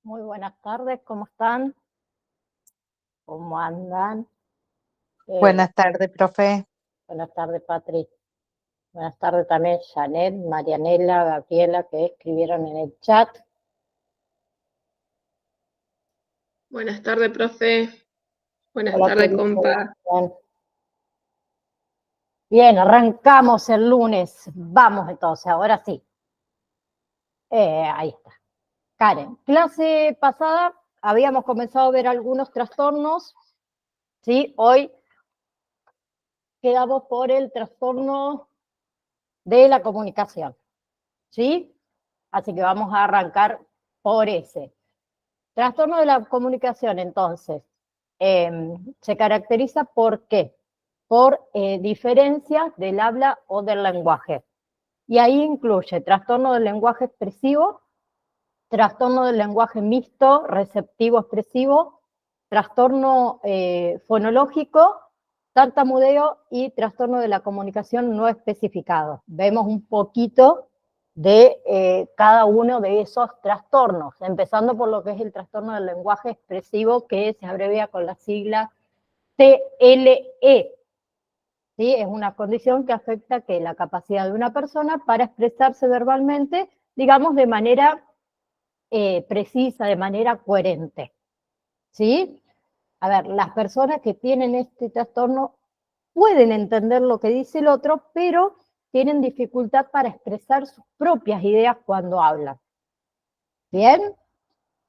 Muy buenas tardes, ¿cómo están? ¿Cómo andan? Eh, Buenas tardes, profe. Buenas tardes, Patri. Buenas tardes también, Janet, Marianela, Gabriela, que escribieron en el chat. Buenas tardes, profe. Buenas Hola, tardes, queridos, ¿cómo compa. están? Bien, arrancamos el lunes. Vamos entonces, ahora sí. Ahí está. Karen, clase pasada habíamos comenzado a ver algunos trastornos, ¿sí? Hoy quedamos por el trastorno de la comunicación, ¿sí? Así que vamos a arrancar por ese. Trastorno de la comunicación, entonces, se caracteriza por qué? Por diferencias del habla o del lenguaje. Y ahí incluye trastorno del lenguaje expresivo, trastorno del lenguaje mixto, receptivo expresivo, trastorno fonológico, tartamudeo y trastorno de la comunicación no especificado. Vemos un poquito de cada uno de esos trastornos, empezando por lo que es el trastorno del lenguaje expresivo, que se abrevia con la sigla TLE. ¿Sí? Es una condición que afecta que la capacidad de una persona para expresarse verbalmente, digamos, de manera precisa, de manera coherente. ¿Sí? A ver, las personas que tienen este trastorno pueden entender lo que dice el otro, pero tienen dificultad para expresar sus propias ideas cuando hablan. ¿Bien?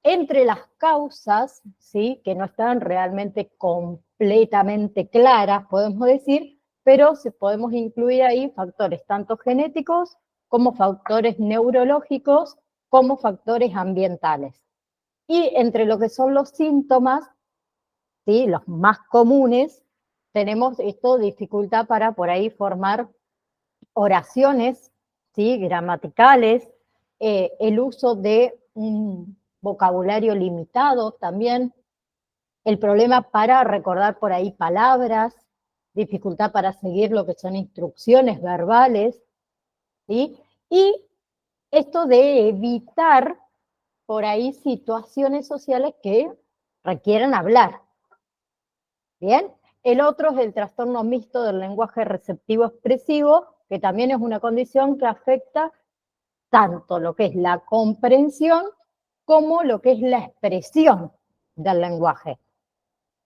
Entre las causas, ¿sí? Que no están realmente completamente claras, podemos decir, pero podemos incluir ahí factores tanto genéticos como factores neurológicos, como factores ambientales. Y entre lo que son los síntomas, ¿sí? Los más comunes, tenemos esto, dificultad para por ahí formar oraciones, ¿sí? Gramaticales, el uso de un vocabulario limitado también, el problema para recordar por ahí palabras, dificultad para seguir lo que son instrucciones verbales, ¿sí? Y esto de evitar por ahí situaciones sociales que requieren hablar. Bien, el otro es el trastorno mixto del lenguaje receptivo expresivo, que también es una condición que afecta tanto lo que es la comprensión como lo que es la expresión del lenguaje.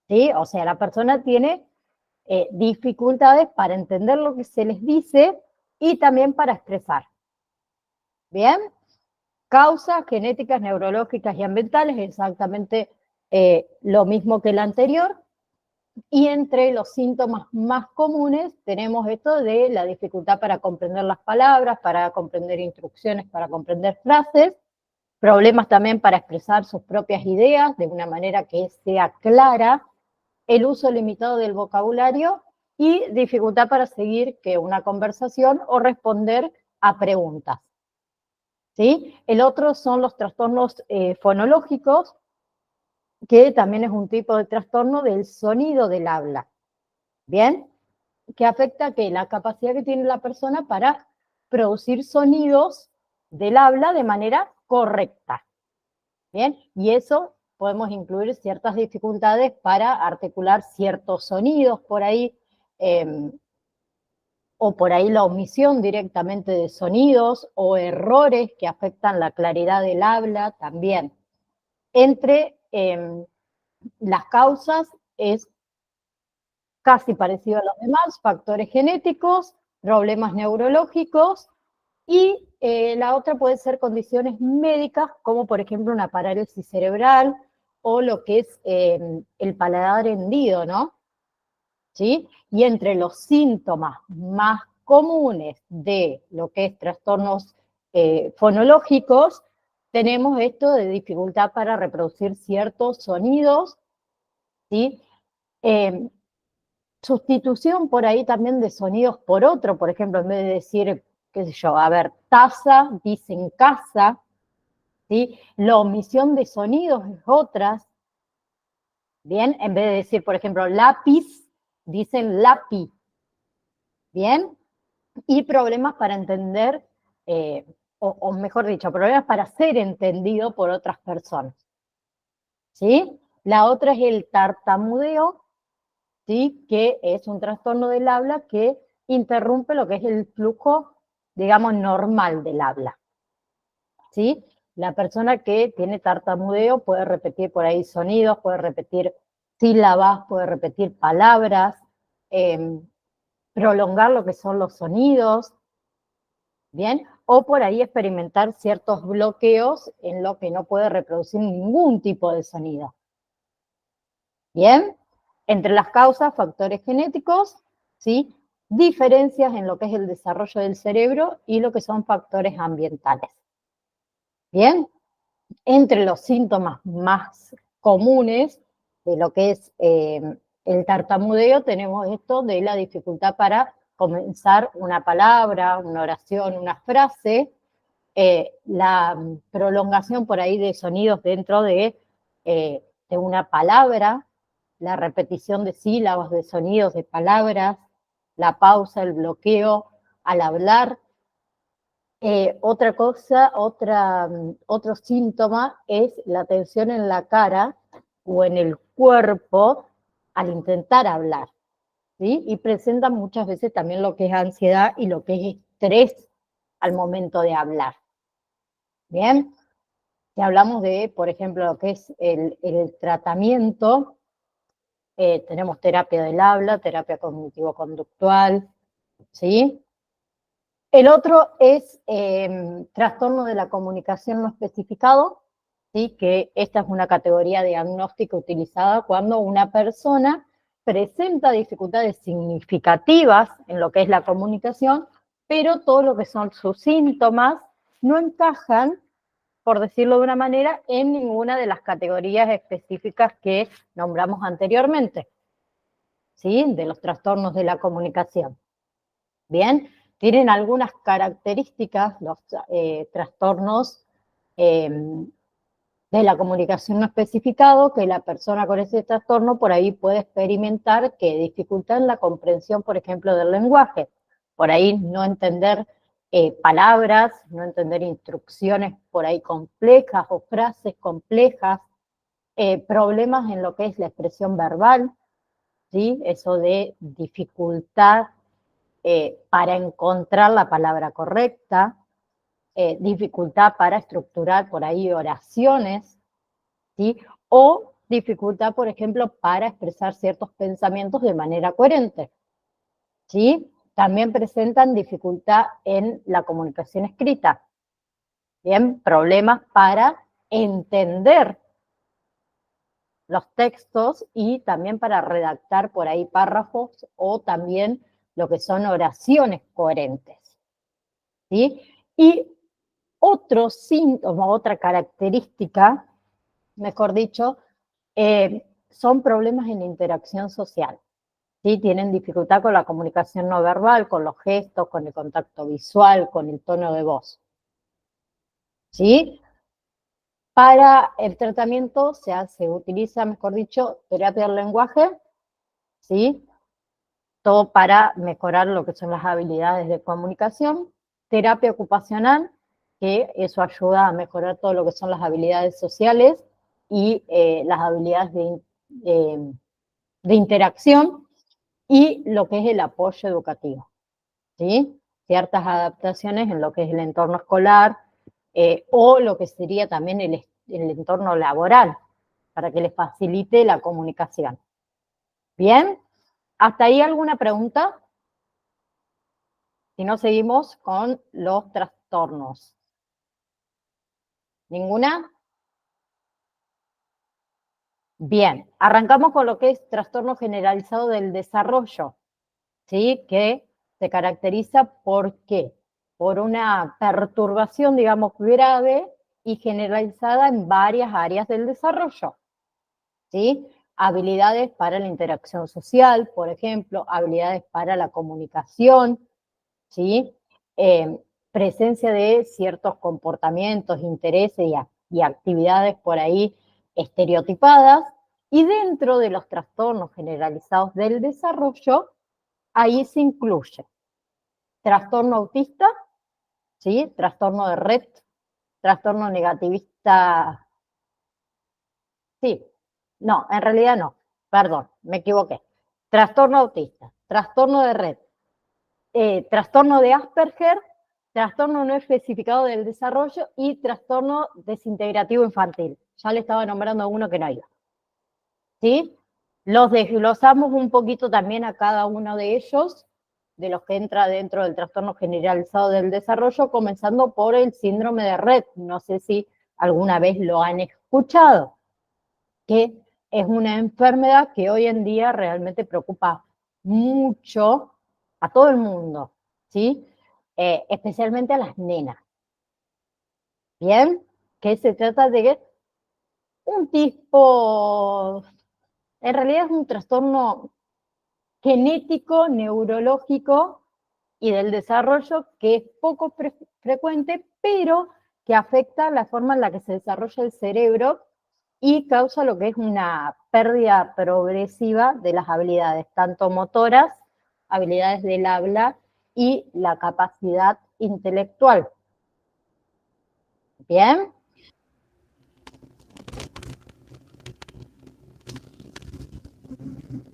¿Sí? O sea, la persona tiene dificultades para entender lo que se les dice y también para expresar. Bien, causas genéticas, neurológicas y ambientales, exactamente lo mismo que el anterior. Y entre los síntomas más comunes tenemos esto de la dificultad para comprender las palabras, para comprender instrucciones, para comprender frases, problemas también para expresar sus propias ideas de una manera que sea clara, el uso limitado del vocabulario y dificultad para seguir que una conversación o responder a preguntas. ¿Sí? El otro son los trastornos fonológicos, que también es un tipo de trastorno del sonido del habla. ¿Bien? Que afecta que la capacidad que tiene la persona para producir sonidos del habla de manera correcta. ¿Bien? Y eso podemos incluir ciertas dificultades para articular ciertos sonidos por ahí, o por ahí la omisión directamente de sonidos o errores que afectan la claridad del habla también. Entre las causas es casi parecido a los demás, factores genéticos, problemas neurológicos y la otra puede ser condiciones médicas, como por ejemplo una parálisis cerebral o lo que es el paladar hendido, ¿no? ¿Sí? Y entre los síntomas más comunes de lo que es trastornos fonológicos, tenemos esto de dificultad para reproducir ciertos sonidos, ¿sí? Eh, Sustitución por ahí también de sonidos por otro, por ejemplo, en vez de decir, qué sé yo, a ver, taza, dicen casa, ¿sí? La omisión de sonidos es otras, ¿bien? En vez de decir, por ejemplo, lápiz, dicen lápiz, ¿bien? Y problemas para entender, o mejor dicho, problemas para ser entendido por otras personas. ¿sí? La otra es el tartamudeo, ¿sí? Que es un trastorno del habla que interrumpe lo que es el flujo, digamos, normal del habla, ¿sí? La persona que tiene tartamudeo puede repetir por ahí sonidos, puede repetir sílabas, puede repetir palabras, prolongar lo que son los sonidos, ¿bien? O por ahí experimentar ciertos bloqueos en lo que no puede reproducir ningún tipo de sonido. ¿Bien? Entre las causas, factores genéticos, ¿sí? Diferencias en lo que es el desarrollo del cerebro y lo que son factores ambientales. ¿Bien? Entre los síntomas más comunes de lo que es el tartamudeo tenemos esto de la dificultad para comenzar una palabra, una oración, una frase, la prolongación por ahí de sonidos dentro de una palabra, la repetición de sílabas, de sonidos, de palabras, la pausa, el bloqueo al hablar. Otra cosa, otro síntoma es la tensión en la cara o en el cuerpo al intentar hablar, ¿sí? Y presenta muchas veces también lo que es ansiedad y lo que es estrés al momento de hablar. Bien, si hablamos de, por ejemplo, lo que es el tratamiento, tenemos terapia del habla, terapia cognitivo-conductual, ¿sí? El otro es trastorno de la comunicación no especificado, ¿sí? Que esta es una categoría diagnóstica utilizada cuando una persona presenta dificultades significativas en lo que es la comunicación, pero todo lo que son sus síntomas no encajan, por decirlo de una manera, en ninguna de las categorías específicas que nombramos anteriormente, ¿sí? De los trastornos de la comunicación. Bien, tienen algunas características los trastornos de la comunicación no especificado, que la persona con ese trastorno por ahí puede experimentar que dificultad en la comprensión, por ejemplo, del lenguaje. Por ahí no entender palabras, no entender instrucciones por ahí complejas o frases complejas, problemas en lo que es la expresión verbal, ¿sí? Eso de dificultad para encontrar la palabra correcta, dificultad para estructurar por ahí oraciones, ¿sí? O dificultad, por ejemplo, para expresar ciertos pensamientos de manera coherente, ¿sí? También presentan dificultad en la comunicación escrita, ¿bien? Problemas para entender los textos y también para redactar por ahí párrafos o también lo que son oraciones coherentes, ¿sí? Y otro síntoma, otra característica, mejor dicho, son problemas en la interacción social. ¿Sí? Tienen dificultad con la comunicación no verbal, con los gestos, con el contacto visual, con el tono de voz. ¿Sí? Para el tratamiento se utiliza, mejor dicho, terapia del lenguaje, ¿sí? Todo para mejorar lo que son las habilidades de comunicación, terapia ocupacional, que eso ayuda a mejorar todo lo que son las habilidades sociales y las habilidades de interacción, y lo que es el apoyo educativo, ¿sí? Ciertas adaptaciones en lo que es el entorno escolar o lo que sería también el entorno laboral, para que les facilite la comunicación. ¿Bien? ¿Hasta ahí alguna pregunta? Si no, seguimos con los trastornos. ¿Ninguna? Bien, arrancamos con lo que es trastorno generalizado del desarrollo, ¿sí? Que se caracteriza por qué? Por una perturbación, digamos, grave y generalizada en varias áreas del desarrollo, ¿sí? Habilidades para la interacción social, por ejemplo, habilidades para la comunicación, ¿sí? Presencia de ciertos comportamientos, intereses y actividades por ahí estereotipadas, y dentro de los trastornos generalizados del desarrollo, ahí se incluye trastorno autista, ¿sí? Trastorno de Rett, trastorno negativista, sí, No, en realidad no. Perdón, me equivoqué. Trastorno autista, trastorno de Rett, trastorno de Asperger, trastorno no especificado del desarrollo y trastorno desintegrativo infantil. Ya le estaba nombrando uno que no iba. ¿Sí? Los desglosamos un poquito también a cada uno de ellos, de los que entra dentro del trastorno generalizado del desarrollo, comenzando por el síndrome de Rett. No sé si alguna vez lo han escuchado, que es una enfermedad que hoy en día realmente preocupa mucho a todo el mundo, ¿sí? Especialmente a las nenas. ¿Bien? Que se trata de un tipo, en realidad es un trastorno genético, neurológico y del desarrollo que es poco frecuente, pero que afecta la forma en la que se desarrolla el cerebro y causa lo que es una pérdida progresiva de las habilidades, tanto motoras, habilidades del habla y la capacidad intelectual. ¿Bien?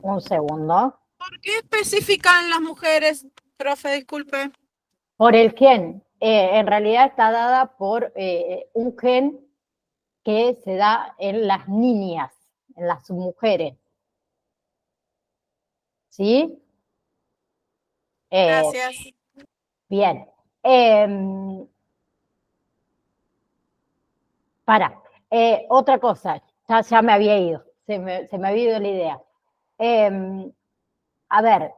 Un segundo. ¿Por qué especifican las mujeres, profe? Disculpe. Por el gen. En realidad está dada por un gen que se da en las niñas, en las mujeres. ¿Sí? Gracias. Bien. Otra cosa, ya me había ido, se me había ido la idea. A ver,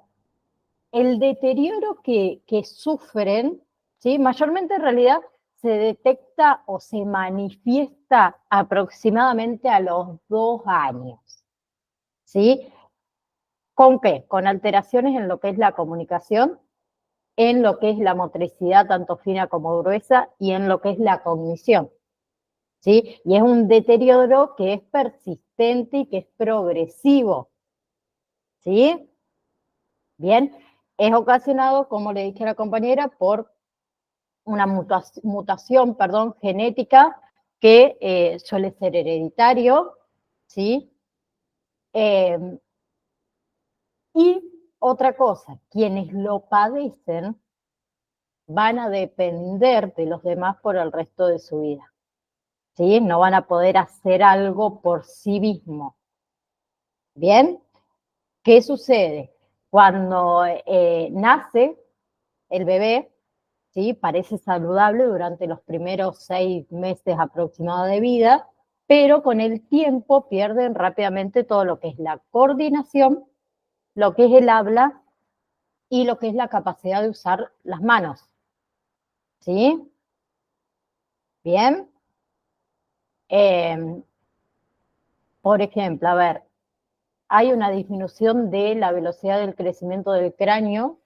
el deterioro que sufren, ¿sí? Mayormente en realidad se detecta o se manifiesta aproximadamente a los 2 años. ¿Sí? ¿Con qué? Con alteraciones en lo que es la comunicación, en lo que es la motricidad, tanto fina como gruesa, y en lo que es la cognición. ¿Sí? Y es un deterioro que es persistente y que es progresivo. ¿Sí? Bien, es ocasionado, como le dije a la compañera, por una mutación, genética que suele ser hereditario, ¿sí? Y otra cosa, quienes lo padecen van a depender de los demás por el resto de su vida, ¿sí? No van a poder hacer algo por sí mismos. ¿Bien? ¿Qué sucede? Cuando nace el bebé, ¿sí? Parece saludable durante los primeros 6 meses aproximados de vida, pero con el tiempo pierden rápidamente todo lo que es la coordinación, lo que es el habla y lo que es la capacidad de usar las manos. ¿Sí? Bien. Por ejemplo, a ver, hay una disminución de la velocidad del crecimiento del cráneo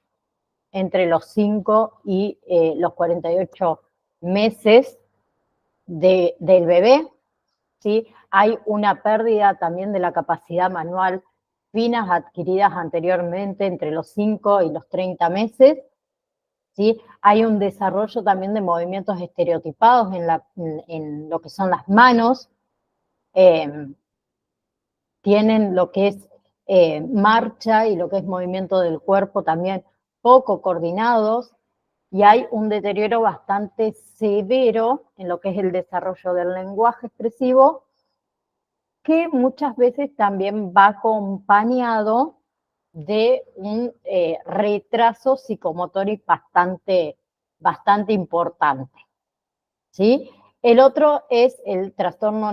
entre los 5 y los 48 meses del bebé, ¿sí? Hay una pérdida también de la capacidad manual finas adquiridas anteriormente entre los 5 y los 30 meses, ¿sí? Hay un desarrollo también de movimientos estereotipados en lo que son las manos, tienen lo que es marcha y lo que es movimiento del cuerpo también poco coordinados, y hay un deterioro bastante severo en lo que es el desarrollo del lenguaje expresivo, que muchas veces también va acompañado de un retraso psicomotor bastante importante. ¿Sí? El otro es el trastorno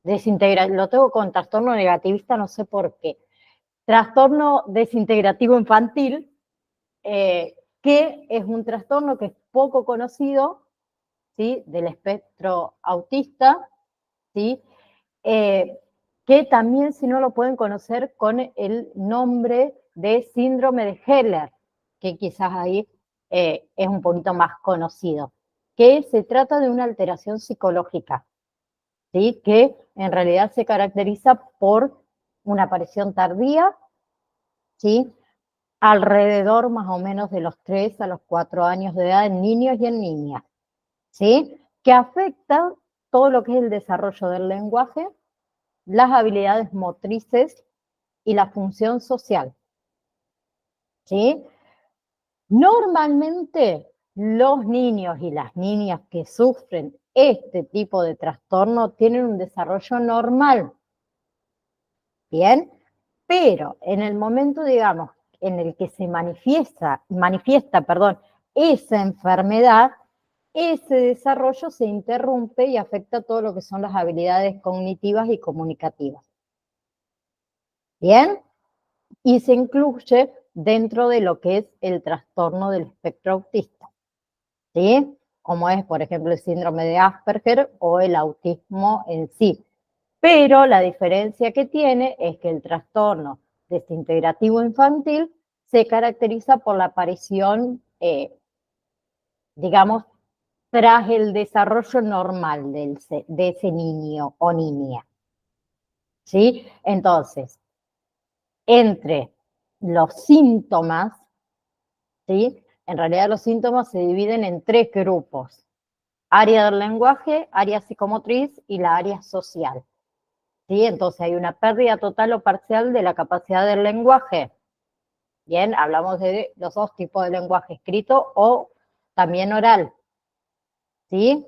desintegrativo, lo tengo con trastorno negativista, no sé por qué. Trastorno desintegrativo infantil, que es un trastorno que es poco conocido, ¿sí? Del espectro autista, ¿sí? Que también, si no lo pueden conocer, con el nombre de síndrome de Heller, que quizás ahí es un poquito más conocido, que se trata de una alteración psicológica, ¿sí? Que en realidad se caracteriza por una aparición tardía, ¿sí? Alrededor más o menos de los 3 a los 4 años de edad en niños y en niñas, ¿sí? Que afecta todo lo que es el desarrollo del lenguaje, las habilidades motrices y la función social. ¿Sí? Normalmente los niños y las niñas que sufren este tipo de trastorno tienen un desarrollo normal. ¿Bien? Pero en el momento, digamos, en el que se manifiesta, esa enfermedad, ese desarrollo se interrumpe y afecta todo lo que son las habilidades cognitivas y comunicativas. ¿Bien? Y se incluye dentro de lo que es el trastorno del espectro autista, ¿sí? Como es, por ejemplo, el síndrome de Asperger o el autismo en sí. Pero la diferencia que tiene es que el trastorno desintegrativo infantil se caracteriza por la aparición, digamos, tras el desarrollo normal de ese niño o niña. ¿Sí? Entonces, entre los síntomas, ¿sí? En realidad los síntomas se dividen en 3 grupos: área del lenguaje, área psicomotriz y la área social. ¿Sí? Entonces hay una pérdida total o parcial de la capacidad del lenguaje. Bien, hablamos de los 2 tipos de lenguaje, escrito o también oral. ¿Sí?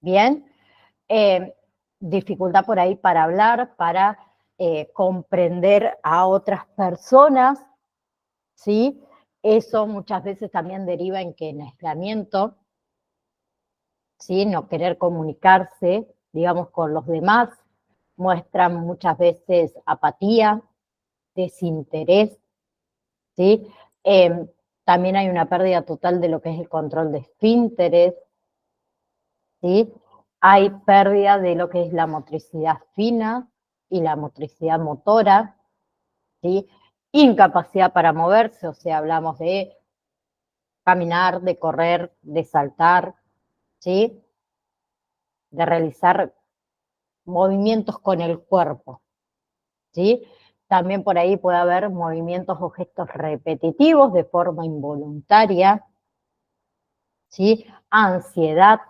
Bien. Dificultad por ahí para hablar, para comprender a otras personas, ¿sí? Eso muchas veces también deriva en que en aislamiento, ¿sí? No querer comunicarse, digamos, con los demás, muestran muchas veces apatía, desinterés, ¿sí? También hay una pérdida total de lo que es el control de esfínteres, ¿sí? Hay pérdida de lo que es la motricidad fina y la motricidad motora, ¿sí? Incapacidad para moverse, o sea, hablamos de caminar, de correr, de saltar, ¿sí? De realizar movimientos con el cuerpo, ¿sí? También por ahí puede haber movimientos o gestos repetitivos de forma involuntaria, ¿sí? Ansiedad,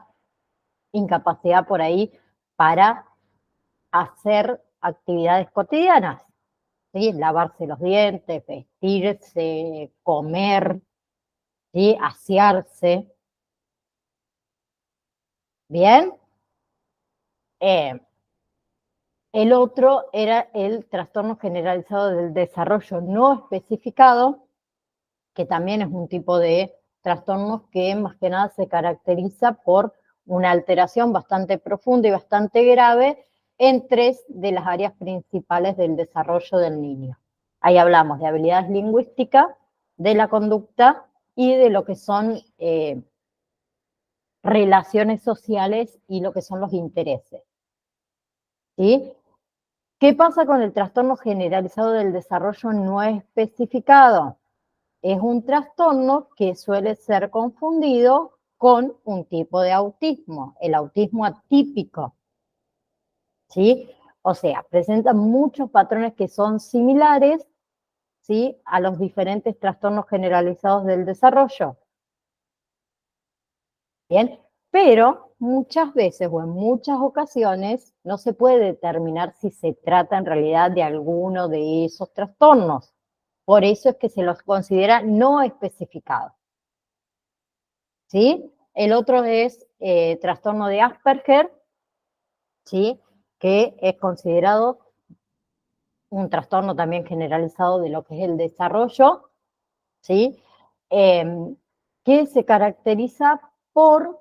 incapacidad por ahí para hacer actividades cotidianas, ¿sí? Lavarse los dientes, vestirse, comer, ¿sí? Asearse. Bien. El otro era el trastorno generalizado del desarrollo no especificado, que también es un tipo de trastornos que más que nada se caracteriza por una alteración bastante profunda y bastante grave en 3 de las áreas principales del desarrollo del niño. Ahí hablamos de habilidades lingüísticas, de la conducta y de lo que son relaciones sociales y lo que son los intereses. ¿Sí? ¿Qué pasa con el trastorno generalizado del desarrollo no especificado? Es un trastorno que suele ser confundido con un tipo de autismo, el autismo atípico, ¿sí? O sea, presenta muchos patrones que son similares, ¿sí? A los diferentes trastornos generalizados del desarrollo. Bien, pero muchas veces o en muchas ocasiones no se puede determinar si se trata en realidad de alguno de esos trastornos. Por eso es que se los considera no especificados. ¿Sí? El otro es trastorno de Asperger, ¿sí? Que es considerado un trastorno también generalizado de lo que es el desarrollo, ¿sí? Que se caracteriza por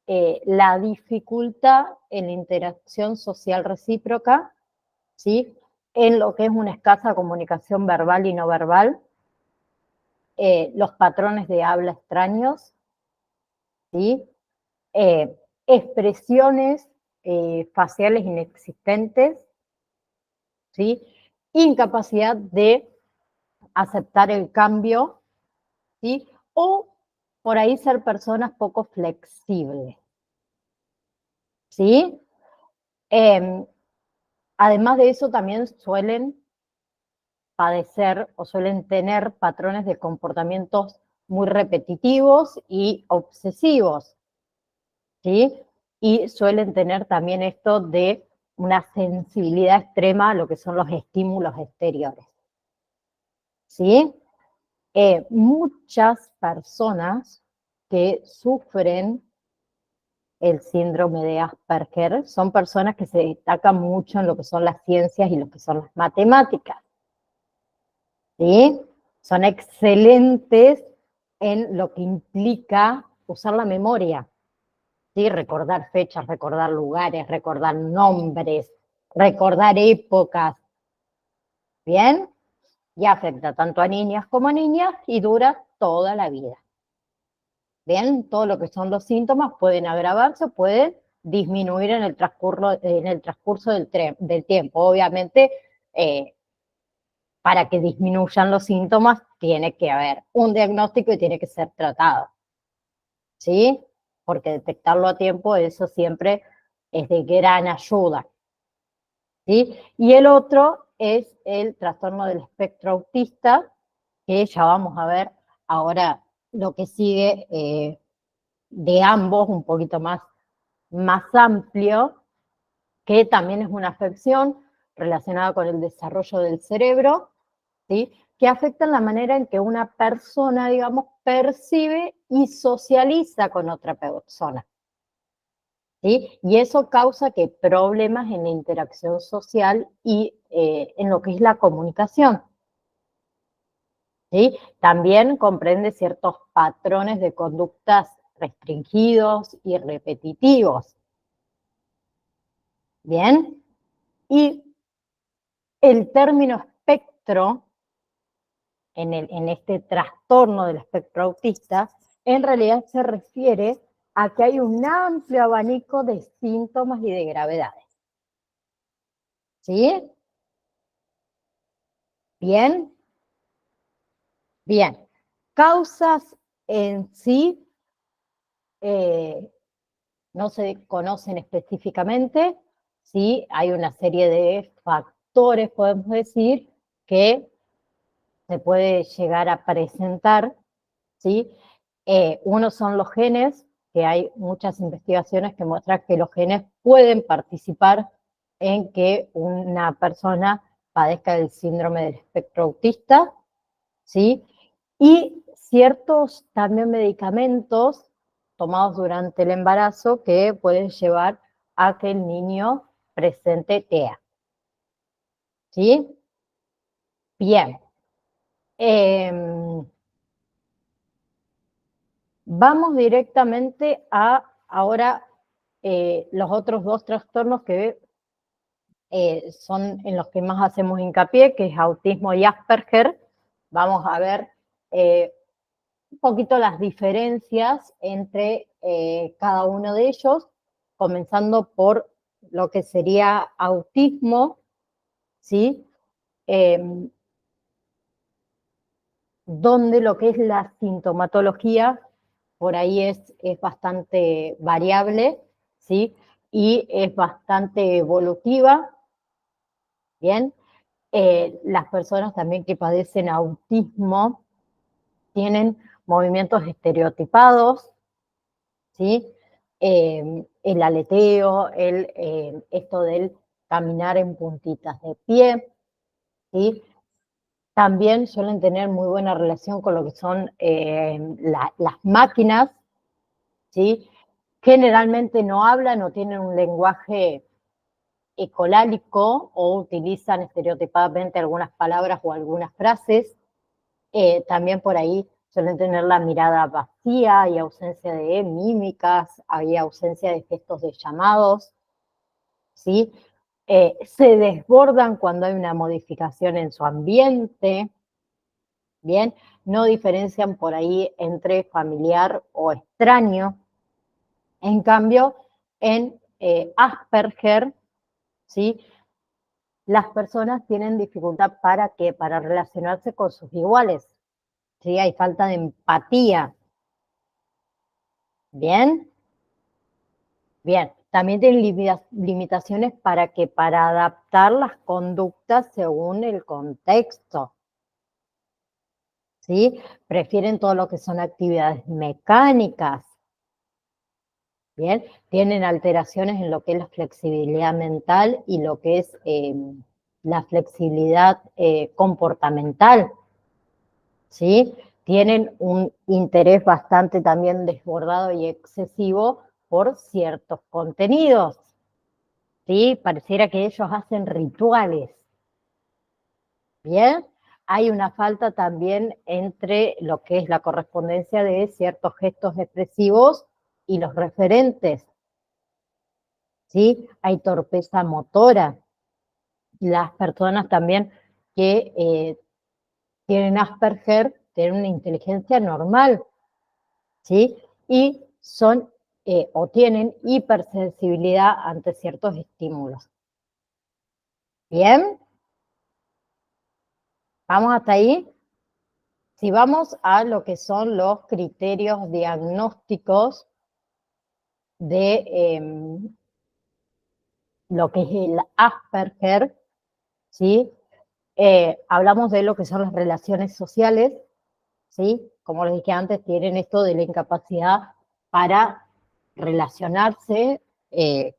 la dificultad en la interacción social recíproca, ¿sí? En lo que es una escasa comunicación verbal y no verbal, los patrones de habla extraños, ¿sí? Expresiones faciales inexistentes, ¿sí? Incapacidad de aceptar el cambio, ¿sí? O por ahí ser personas poco flexibles, ¿sí? Además de eso, también suelen padecer o suelen tener patrones de comportamientos muy repetitivos y obsesivos, ¿sí? Y suelen tener también esto de una sensibilidad extrema a lo que son los estímulos exteriores. ¿Sí? Muchas personas que sufren el síndrome de Asperger son personas que se destacan mucho en lo que son las ciencias y lo que son las matemáticas. ¿Sí? Son excelentes en lo que implica usar la memoria. ¿Sí? Recordar fechas, recordar lugares, recordar nombres, recordar épocas. ¿Bien? Y afecta tanto a niñas como a niñas y dura toda la vida. Bien, todo lo que son los síntomas pueden agravarse, pueden disminuir en el transcurso del tiempo. Obviamente, para que disminuyan los síntomas, tiene que haber un diagnóstico y tiene que ser tratado. ¿Sí? Porque detectarlo a tiempo, eso siempre es de gran ayuda. ¿Sí? Y el otro es el trastorno del espectro autista, que ya vamos a ver ahora lo que sigue de ambos, un poquito más amplio, que también es una afección relacionada con el desarrollo del cerebro, ¿sí? Que afecta la manera en que una persona, digamos, percibe y socializa con otra persona. ¿Sí? Y eso causa que problemas en la interacción social y en lo que es la comunicación. ¿Sí? También comprende ciertos patrones de conductas restringidos y repetitivos. Bien, y el término espectro en este trastorno del espectro autista, en realidad se refiere a que hay un amplio abanico de síntomas y de gravedades. ¿Sí? Bien. Bien. Causas en sí no se conocen específicamente, ¿sí? Hay una serie de factores, podemos decir, que se puede llegar a presentar, ¿sí? Uno son los genes, que hay muchas investigaciones que muestran que los genes pueden participar en que una persona padezca del síndrome del espectro autista, ¿sí? Y ciertos también medicamentos tomados durante el embarazo que pueden llevar a que el niño presente TEA. ¿Sí? Bien. Vamos directamente a ahora los otros dos trastornos que son en los que más hacemos hincapié, que es autismo y Asperger. Vamos a ver un poquito las diferencias entre cada uno de ellos, comenzando por lo que sería autismo, ¿sí? Donde lo que es la sintomatología por ahí es bastante variable, ¿sí? Y es bastante evolutiva, ¿bien? Las personas también que padecen autismo tienen movimientos estereotipados, ¿sí? El aleteo, esto del caminar en puntitas de pie, ¿sí? También suelen tener muy buena relación con lo que son las máquinas, ¿sí? Generalmente no hablan o tienen un lenguaje ecolálico o utilizan estereotipadamente algunas palabras o algunas frases. También por ahí suelen tener la mirada vacía, hay ausencia de mímicas, hay ausencia de gestos de llamados, ¿sí? Se desbordan cuando hay una modificación en su ambiente, ¿bien? No diferencian por ahí entre familiar o extraño. En cambio, en Asperger, ¿sí? Las personas tienen dificultad ¿para qué? Para relacionarse con sus iguales, ¿sí? Hay falta de empatía. ¿Bien? Bien. También tienen limitaciones para que para adaptar las conductas según el contexto. ¿Sí? Prefieren todo lo que son actividades mecánicas. Bien, tienen alteraciones en lo que es la flexibilidad mental y lo que es la flexibilidad comportamental, ¿sí? Tienen un interés bastante también desbordado y excesivo por ciertos contenidos, ¿sí? Pareciera que ellos hacen rituales, ¿bien? Hay una falta también entre lo que es la correspondencia de ciertos gestos expresivos y los referentes, ¿sí? Hay torpeza motora. Las personas también que tienen Asperger tienen una inteligencia normal, ¿sí? Y son o tienen hipersensibilidad ante ciertos estímulos. ¿Bien? ¿Vamos hasta ahí? Si vamos a lo que son los criterios diagnósticos de lo que es el Asperger, ¿sí? Hablamos de lo que son las relaciones sociales, ¿sí? Como les dije antes, tienen esto de la incapacidad para relacionarse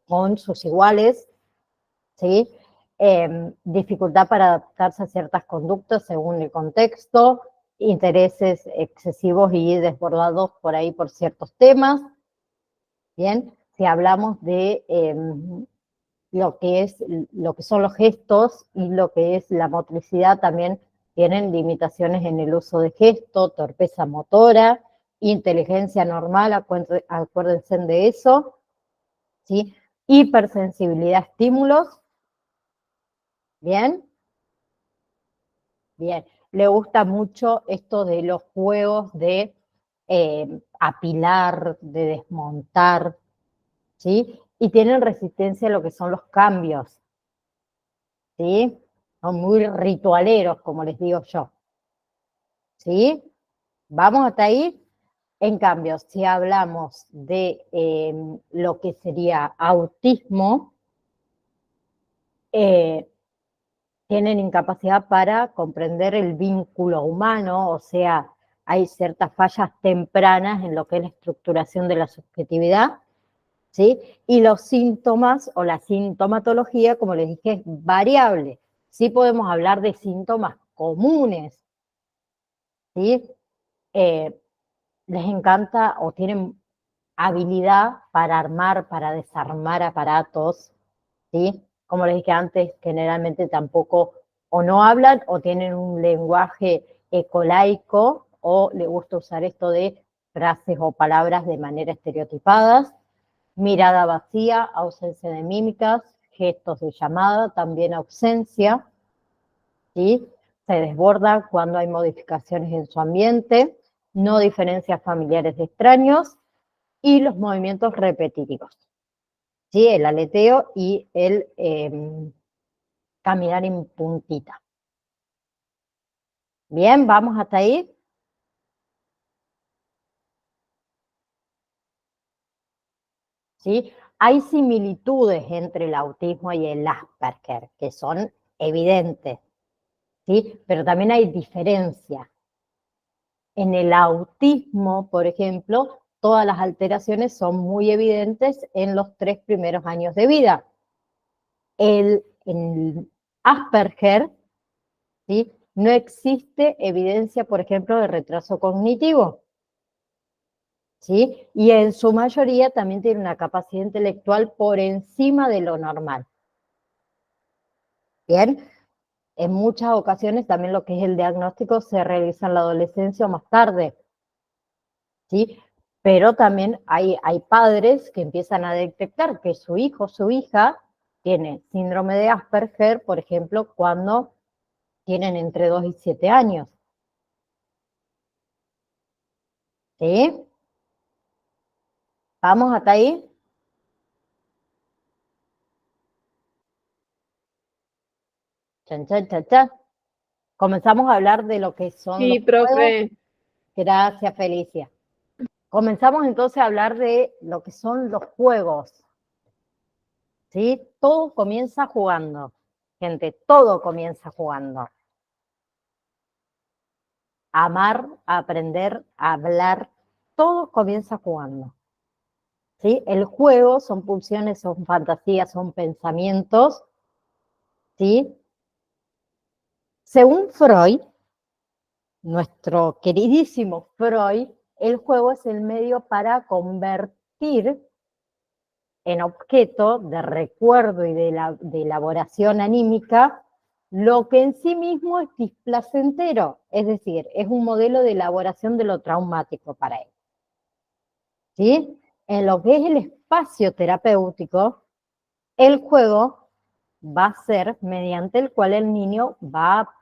con sus iguales, ¿sí? Dificultad para adaptarse a ciertas conductas según el contexto, intereses excesivos y desbordados por ahí por ciertos temas, ¿bien? Si hablamos de lo que son los gestos y lo que es la motricidad, también tienen limitaciones en el uso de gesto, torpeza motora, inteligencia normal, acuérdense de eso, ¿sí? Hipersensibilidad a estímulos, ¿bien? Bien, le gusta mucho esto de los juegos de apilar, de desmontar, ¿sí? Y tienen resistencia a lo que son los cambios, ¿sí? Son muy ritualeros, como les digo yo, ¿sí? ¿Vamos hasta ahí? En cambio, si hablamos de lo que sería autismo, eh, tienen incapacidad para comprender el vínculo humano, o sea, hay ciertas fallas tempranas en lo que es la estructuración de la subjetividad, ¿sí? Y los síntomas o la sintomatología, como les dije, es variable. Sí podemos hablar de síntomas comunes, ¿sí? Eh, Les encanta o tienen habilidad para armar, para desarmar aparatos, ¿sí? Como les dije antes, generalmente tampoco o no hablan o tienen un lenguaje ecolaico o le gusta usar esto de frases o palabras de manera estereotipadas, mirada vacía, ausencia de mímicas, gestos de llamada, también ausencia, ¿sí? Se desborda cuando hay modificaciones en su ambiente, no diferencias familiares de extraños y los movimientos repetitivos, ¿sí? El aleteo y el caminar en puntita. Bien, vamos hasta ahí. ¿Sí? Hay similitudes entre el autismo y el Asperger, que son evidentes, ¿sí? Pero también hay diferencias. En el autismo, por ejemplo, todas las alteraciones son muy evidentes en los 3 primeros años de vida. En Asperger, ¿sí? No existe evidencia, por ejemplo, de retraso cognitivo, ¿sí? Y en su mayoría también tiene una capacidad intelectual por encima de lo normal. Bien, en muchas ocasiones también lo que es el diagnóstico se realiza en la adolescencia o más tarde, ¿sí? Pero también hay padres que empiezan a detectar que su hijo o su hija tiene síndrome de Asperger, por ejemplo, cuando tienen entre 2 y 7 años, ¿sí? ¿Vamos hasta ahí? Chan, chan, chan, chan. Comenzamos a hablar de lo que son los Sí, juegos. profe. Gracias, Felicia. Comenzamos entonces a hablar de lo que son los juegos, ¿sí? Todo comienza jugando, gente, todo comienza jugando. Amar, aprender, hablar, todo comienza jugando, ¿sí? El juego son pulsiones, son fantasías, son pensamientos, ¿sí? Según Freud, nuestro queridísimo Freud, el juego es el medio para convertir en objeto de recuerdo y de elaboración anímica lo que en sí mismo es displacentero, es decir, es un modelo de elaboración de lo traumático para él. ¿Sí? En lo que es el espacio terapéutico, el juego va a ser mediante el cual el niño va a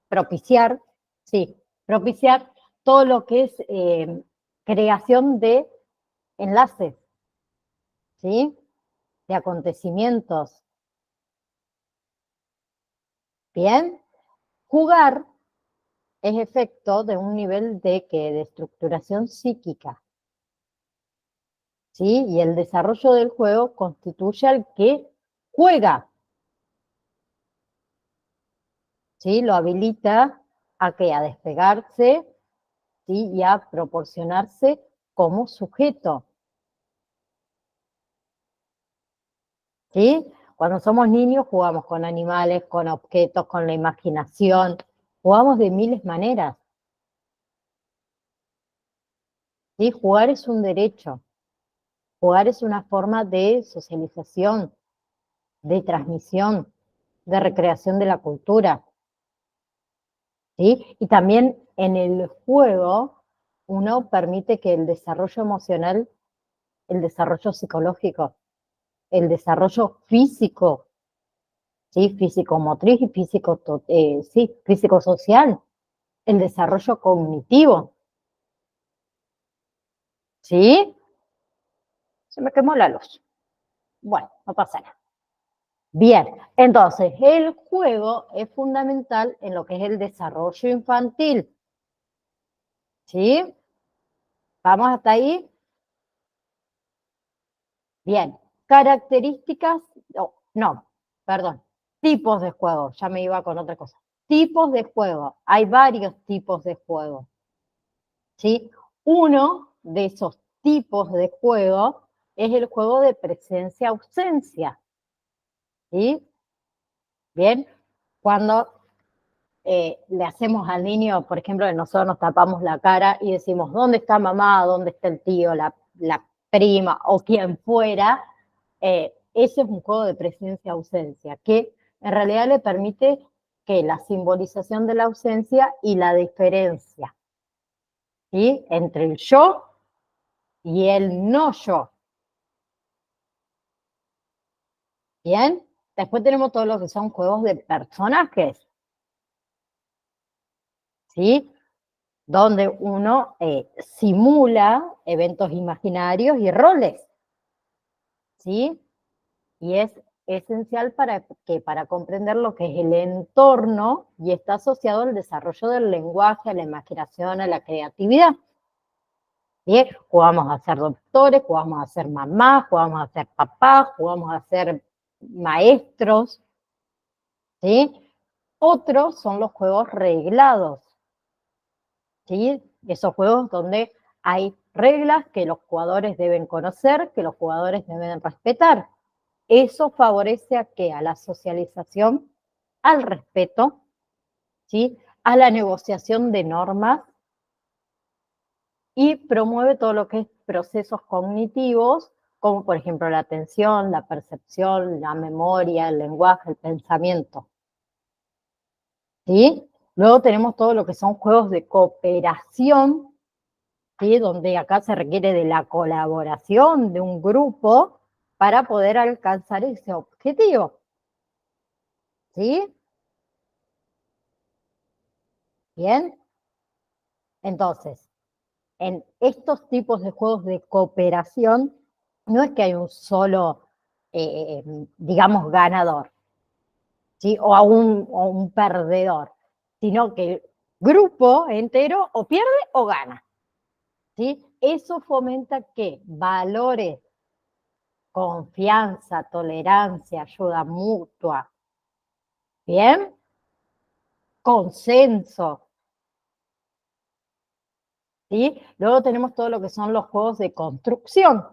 propiciar, sí, propiciar todo lo que es creación de enlaces, ¿sí? De acontecimientos. Bien, jugar es efecto de un nivel de estructuración psíquica, ¿sí? Y el desarrollo del juego constituye al que juega, ¿sí? Lo habilita a que a despegarse, ¿sí? Y a proporcionarse como sujeto, ¿sí? Cuando somos niños jugamos con animales, con objetos, con la imaginación, jugamos de miles maneras, ¿sí? Jugar es un derecho, jugar es una forma de socialización, de transmisión, de recreación de la cultura, ¿sí? Y también en el juego uno permite que el desarrollo emocional, el desarrollo psicológico, el desarrollo físico, ¿sí? Físico-motriz y sí, físico-social, el desarrollo cognitivo, ¿sí? Se me quemó la luz. Bueno, no pasa nada. Bien, entonces el juego es fundamental en lo que es el desarrollo infantil, ¿sí? ¿Vamos hasta ahí? Bien, características, no, perdón, tipos de juego, ya me iba con otra cosa. Tipos de juego, hay varios tipos de juego, ¿sí? Uno de esos tipos de juego es el juego de presencia-ausencia, ¿sí? Bien, cuando le hacemos al niño, por ejemplo, nosotros nos tapamos la cara y decimos, ¿dónde está mamá? ¿Dónde está el tío? La prima o quien fuera. Ese es un juego de presencia-ausencia, que en realidad le permite que la simbolización de la ausencia y la diferencia, ¿sí? Entre el yo y el no yo. ¿Bien? Después tenemos todo lo que son juegos de personajes, ¿sí? Donde uno simula eventos imaginarios y roles, ¿sí? Y es esencial para comprender lo que es el entorno y está asociado al desarrollo del lenguaje, a la imaginación, a la creatividad. ¿Sí? Jugamos a ser doctores, jugamos a ser mamás, jugamos a ser papás, jugamos a ser maestros, ¿sí? Otros son los juegos reglados, ¿sí? Esos juegos donde hay reglas que los jugadores deben conocer, que los jugadores deben respetar. Eso favorece a qué? A la socialización, al respeto, ¿sí? A la negociación de normas y promueve todo lo que es procesos cognitivos, como por ejemplo la atención, la percepción, la memoria, el lenguaje, el pensamiento, ¿sí? Luego tenemos todo lo que son juegos de cooperación, ¿sí? Donde acá se requiere de la colaboración de un grupo para poder alcanzar ese objetivo, ¿sí? Bien, entonces, en estos tipos de juegos de cooperación, no es que hay un solo, digamos, ganador, ¿sí? O un perdedor, sino que el grupo entero o pierde o gana, ¿sí? Eso fomenta que valores, confianza, tolerancia, ayuda mutua, ¿bien? Consenso, ¿sí? Luego tenemos todo lo que son los juegos de construcción,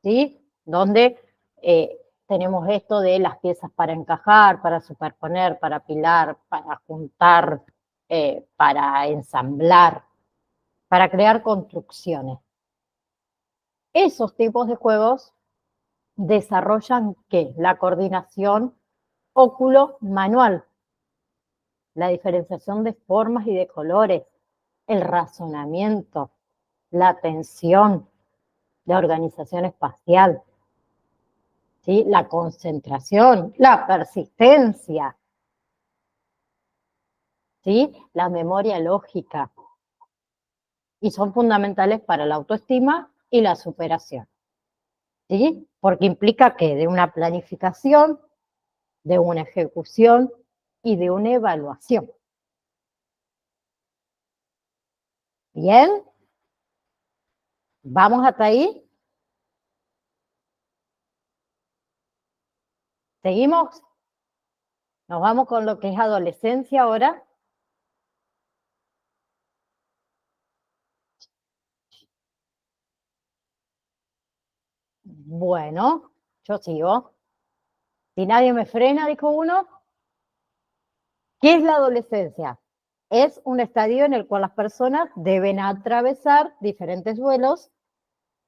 ¿sí? Donde tenemos esto de las piezas para encajar, para superponer, para apilar, para juntar, para ensamblar, para crear construcciones. Esos tipos de juegos desarrollan, ¿qué? La coordinación óculo-manual, la diferenciación de formas y de colores, el razonamiento, la atención, la organización espacial, ¿sí? La concentración, la persistencia, ¿sí? La memoria lógica. Y son fundamentales para la autoestima y la superación, ¿sí? Porque implica que de una planificación, de una ejecución y de una evaluación. ¿Bien? ¿Vamos hasta ahí? ¿Seguimos? Nos vamos con lo que es adolescencia ahora. Bueno, yo sigo. Si nadie me frena, dijo uno. ¿Qué es la adolescencia? Es un estadio en el cual las personas deben atravesar diferentes duelos,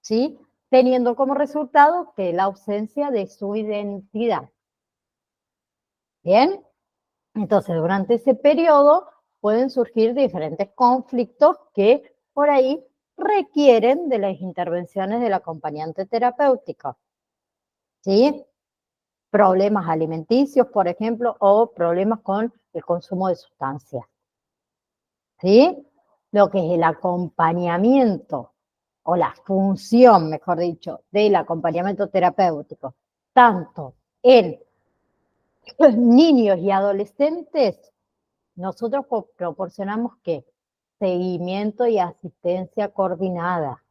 ¿sí? Teniendo como resultado que la ausencia de su identidad. ¿Bien? Entonces, durante ese periodo pueden surgir diferentes conflictos que por ahí requieren de las intervenciones del acompañante terapéutico, ¿sí? Problemas alimenticios, por ejemplo, o problemas con el consumo de sustancias, ¿sí? Lo que es el acompañamiento o la función, mejor dicho, del acompañamiento terapéutico, tanto en niños y adolescentes, nosotros proporcionamos ¿qué? Seguimiento y asistencia coordinada,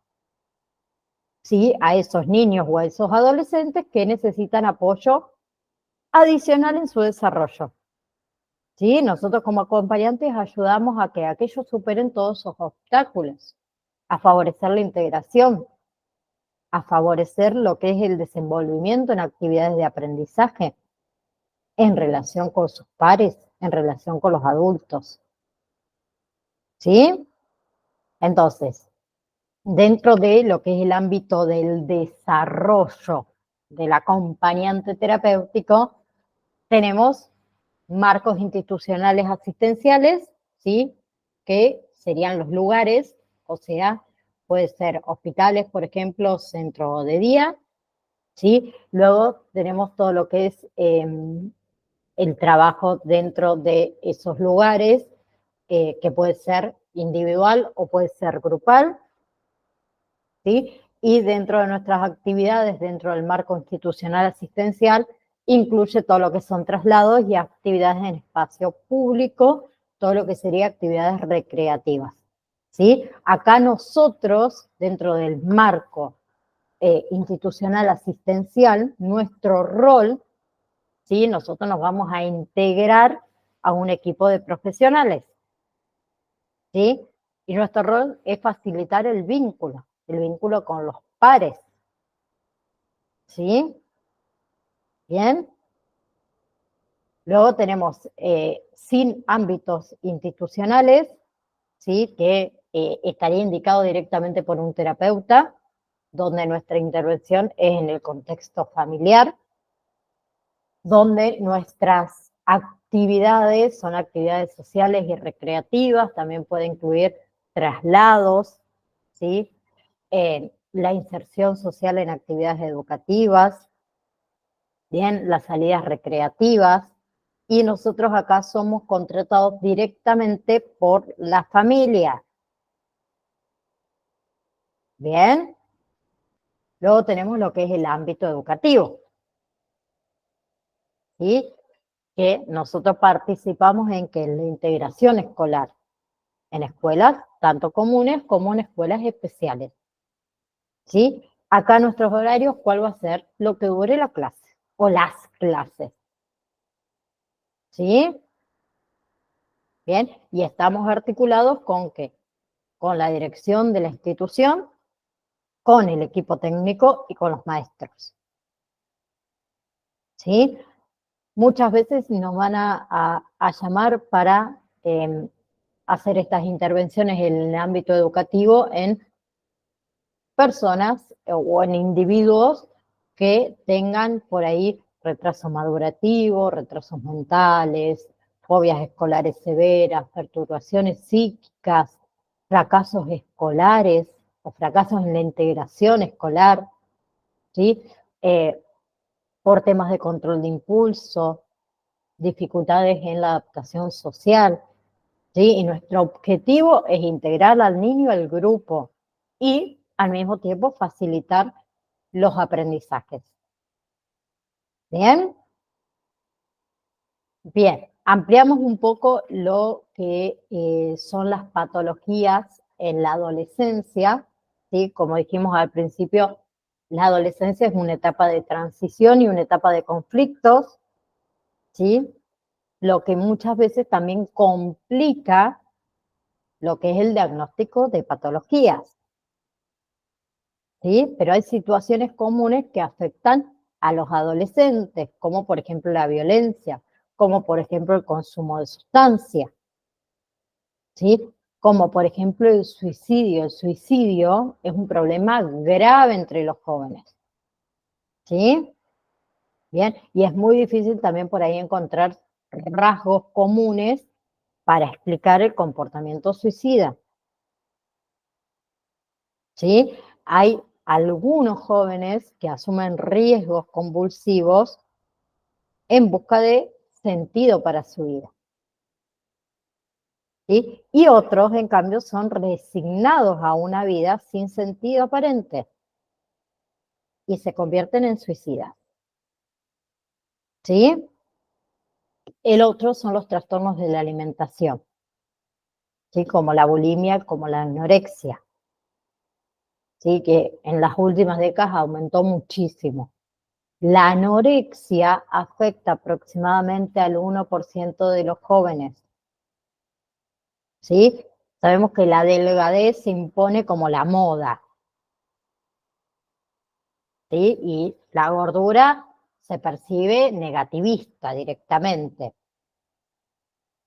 ¿sí? A esos niños o a esos adolescentes que necesitan apoyo adicional en su desarrollo. ¿Sí? Nosotros como acompañantes ayudamos a que aquellos superen todos esos obstáculos, a favorecer la integración, a favorecer lo que es el desenvolvimiento en actividades de aprendizaje, en relación con sus pares, en relación con los adultos. ¿Sí? Entonces, dentro de lo que es el ámbito del desarrollo del acompañante terapéutico, tenemos marcos institucionales asistenciales, ¿sí? Que serían los lugares, o sea, puede ser hospitales, por ejemplo, centro de día, ¿sí? Luego tenemos todo lo que es el trabajo dentro de esos lugares, que puede ser individual o puede ser grupal, ¿sí? Y dentro de nuestras actividades, dentro del marco institucional asistencial, incluye todo lo que son traslados y actividades en espacio público, todo lo que sería actividades recreativas, ¿sí? Acá nosotros, dentro del marco institucional asistencial, nuestro rol, ¿sí? Nosotros nos vamos a integrar a un equipo de profesionales, ¿sí? Y nuestro rol es facilitar el vínculo con los pares, ¿sí? Bien. Luego tenemos sin ámbitos institucionales, ¿sí? Que estaría indicado directamente por un terapeuta, donde nuestra intervención es en el contexto familiar, donde nuestras actividades son actividades sociales y recreativas, también puede incluir traslados, ¿sí? La inserción social en actividades educativas, bien, las salidas recreativas, y nosotros acá somos contratados directamente por la familia. Bien, luego tenemos lo que es el ámbito educativo, ¿sí? Que nosotros participamos en que la integración escolar en escuelas tanto comunes como en escuelas especiales, ¿sí? Acá nuestros horarios, ¿cuál va a ser? Lo que dure la clase o las clases, ¿sí? Bien, y estamos articulados con ¿qué? con la dirección de la institución, con el equipo técnico y con los maestros. ¿Sí? Muchas veces nos van a llamar para hacer estas intervenciones en el ámbito educativo en personas o en individuos que tengan por ahí retraso madurativo, retrasos mentales, fobias escolares severas, perturbaciones psíquicas, fracasos escolares o fracasos en la integración escolar, ¿sí? Por temas de control de impulso, dificultades en la adaptación social, ¿sí? Y nuestro objetivo es integrar al niño al grupo y al mismo tiempo facilitar los aprendizajes. ¿Bien? Bien, ampliamos un poco lo que son las patologías en la adolescencia, ¿sí? Como dijimos al principio, la adolescencia es una etapa de transición y una etapa de conflictos, ¿sí? Lo que muchas veces también complica lo que es el diagnóstico de patologías, ¿sí? Pero hay situaciones comunes que afectan a los adolescentes, como por ejemplo la violencia, como por ejemplo el consumo de sustancias, ¿sí? Como por ejemplo el suicidio. El suicidio es un problema grave entre los jóvenes, ¿sí? Bien, y es muy difícil también por ahí encontrar rasgos comunes para explicar el comportamiento suicida, ¿sí? Hay algunos jóvenes que asumen riesgos convulsivos en busca de sentido para su vida, ¿sí? Y otros, en cambio, son resignados a una vida sin sentido aparente y se convierten en suicidas, ¿sí? El otro son los trastornos de la alimentación, ¿sí? Como la bulimia, como la anorexia, ¿sí? Que en las últimas décadas aumentó muchísimo. La anorexia afecta aproximadamente al 1% de los jóvenes, ¿sí? Sabemos que la delgadez se impone como la moda, ¿sí? Y la gordura se percibe negativista directamente.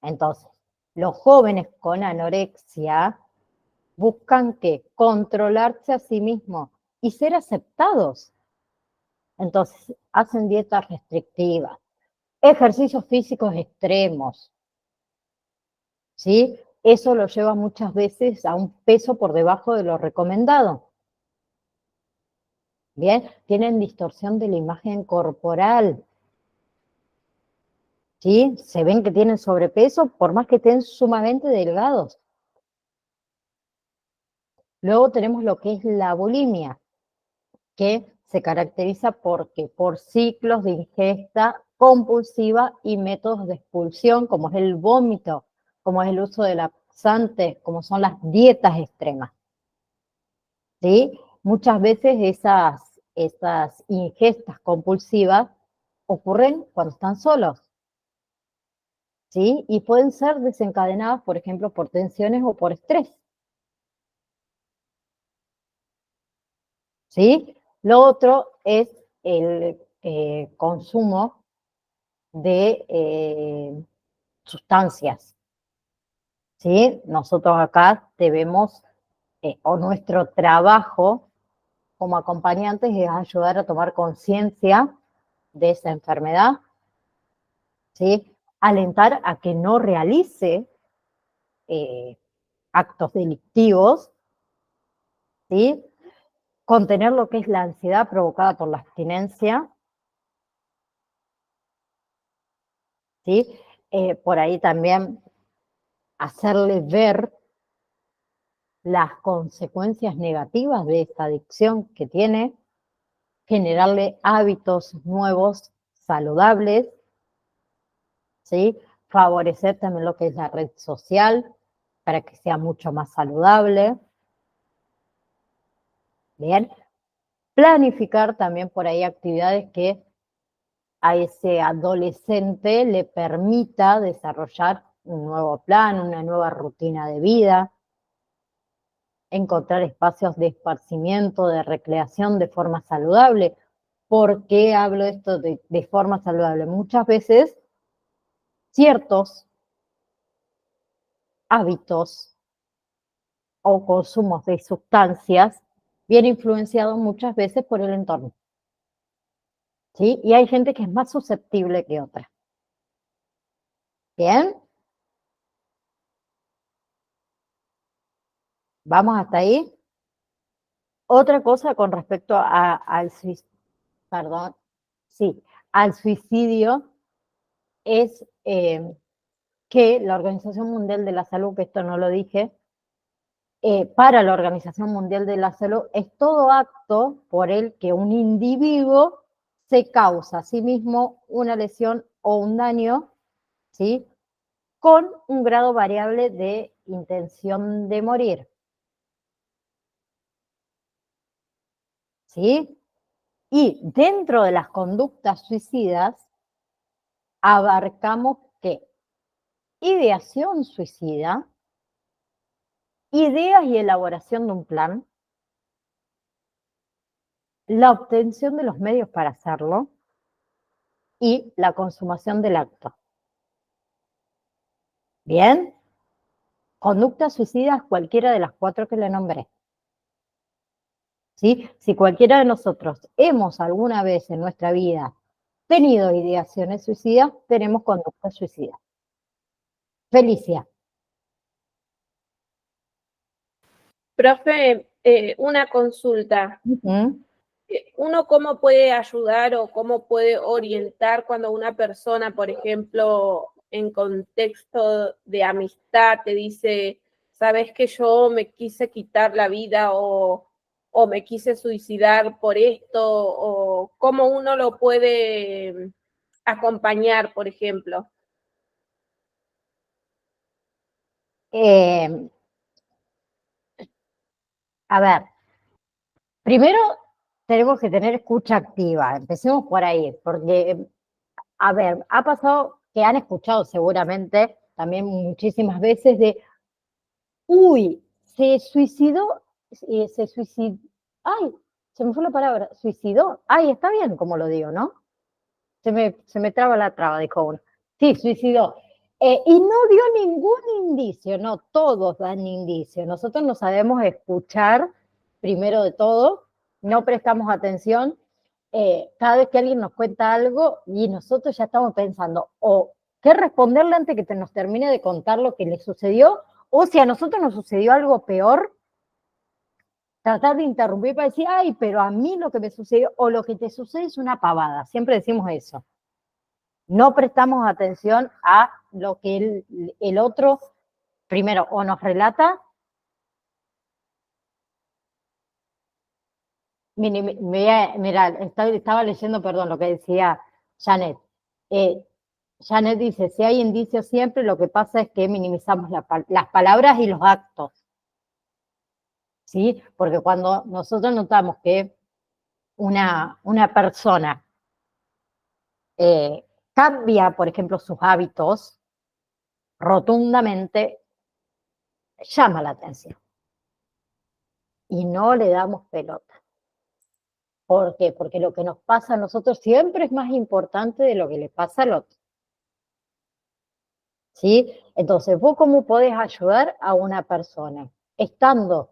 Entonces, los jóvenes con anorexia buscan que controlarse a sí mismos y ser aceptados. Entonces, hacen dietas restrictivas, ejercicios físicos extremos, ¿sí? Eso lo lleva muchas veces a un peso por debajo de lo recomendado. Bien, tienen distorsión de la imagen corporal, ¿sí? Se ven que tienen sobrepeso por más que estén sumamente delgados. Luego tenemos lo que es la bulimia, que se caracteriza por ciclos de ingesta compulsiva y métodos de expulsión, como es el vómito, como es el uso de laxantes, como son las dietas extremas, ¿sí? Muchas veces esas ingestas compulsivas ocurren cuando están solos, ¿sí? Y pueden ser desencadenadas, por ejemplo, por tensiones o por estrés, ¿sí? Lo otro es el consumo de sustancias, ¿sí? Nosotros acá debemos, o nuestro trabajo como acompañantes es ayudar a tomar conciencia de esa enfermedad, ¿sí? Alentar a que no realice eh, actos delictivos, ¿sí? Contener lo que es la ansiedad provocada por la abstinencia, ¿sí? Por ahí también hacerle ver las consecuencias negativas de esta adicción que tiene, generarle hábitos nuevos, saludables, ¿sí? Favorecer también lo que es la red social para que sea mucho más saludable, ¿bien? Planificar también por ahí actividades que a ese adolescente le permita desarrollar un nuevo plan, una nueva rutina de vida, encontrar espacios de esparcimiento, de recreación de forma saludable. ¿Por qué hablo esto de forma saludable? Muchas veces ciertos hábitos o consumos de sustancias vienen influenciados muchas veces por el entorno, ¿sí? Y hay gente que es más susceptible que otra. ¿Bien? ¿Vamos hasta ahí? Otra cosa con respecto al suicidio es que la Organización Mundial de la Salud, que esto no lo dije, para la Organización Mundial de la Salud es todo acto por el que un individuo se causa a sí mismo una lesión o un daño, ¿sí? Con un grado variable de intención de morir, ¿sí? Y dentro de las conductas suicidas abarcamos ¿qué? Ideación suicida, ideas y elaboración de un plan, la obtención de los medios para hacerlo y la consumación del acto. ¿Bien? Conductas suicidas, cualquiera de las 4 que le nombré. ¿Sí? Si cualquiera de nosotros hemos alguna vez en nuestra vida tenido ideaciones suicidas, tenemos conductas suicidas. Felicia. Profe, una consulta. ¿Uno cómo puede ayudar o cómo puede orientar cuando una persona, por ejemplo, en contexto de amistad, te dice, sabes que yo me quise quitar la vida o me quise suicidar por esto? ¿O cómo uno lo puede acompañar, por ejemplo? A ver, primero tenemos que tener escucha activa, empecemos por ahí, porque, a ver, ha pasado que han escuchado seguramente también muchísimas veces de, uy, se suicidó, ay, se me fue la palabra, suicidó, ay, está bien como lo digo, ¿no? Se me traba la traba, dijo uno. Sí, suicidó. Y no dio ningún indicio, no, todos dan indicio. Nosotros no sabemos escuchar, primero de todo, no prestamos atención. Cada vez que alguien nos cuenta algo y nosotros ya estamos pensando o qué responderle antes que nos termine de contar lo que le sucedió, o si a nosotros nos sucedió algo peor, tratar de interrumpir para decir, ay, pero a mí lo que me sucedió o lo que te sucede es una pavada. Siempre decimos eso. No prestamos atención a lo que el otro, primero, o nos relata. Mira, estaba leyendo, perdón, lo que decía Janet. Janet dice, si hay indicios siempre, lo que pasa es que minimizamos las palabras y los actos. ¿Sí? Porque cuando nosotros notamos que una persona cambia, por ejemplo, sus hábitos rotundamente, llama la atención. Y no le damos pelota. ¿Por qué? Porque lo que nos pasa a nosotros siempre es más importante de lo que le pasa al otro. ¿Sí? Entonces, ¿vos cómo podés ayudar a una persona? Estando.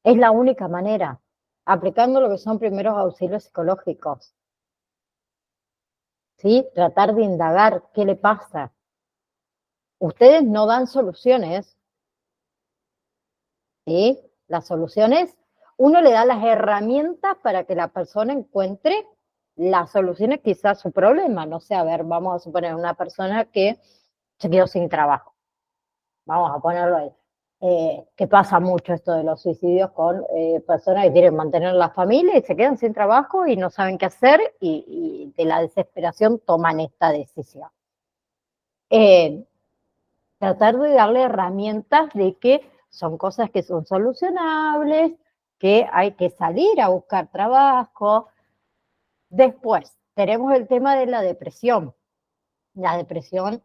Es la única manera. Aplicando lo que son primeros auxilios psicológicos. ¿Sí? Tratar de indagar qué le pasa. Ustedes no dan soluciones. ¿Sí? Las soluciones, uno le da las herramientas para que la persona encuentre las soluciones quizás a su problema. No sé, a ver, vamos a suponer una persona que se quedó sin trabajo. Vamos a ponerlo ahí. Que pasa mucho esto de los suicidios con personas que quieren mantener la familia y se quedan sin trabajo y no saben qué hacer y de la desesperación toman esta decisión. Tratar de darle herramientas de que son cosas que son solucionables, que hay que salir a buscar trabajo. Después, tenemos el tema de la depresión. La depresión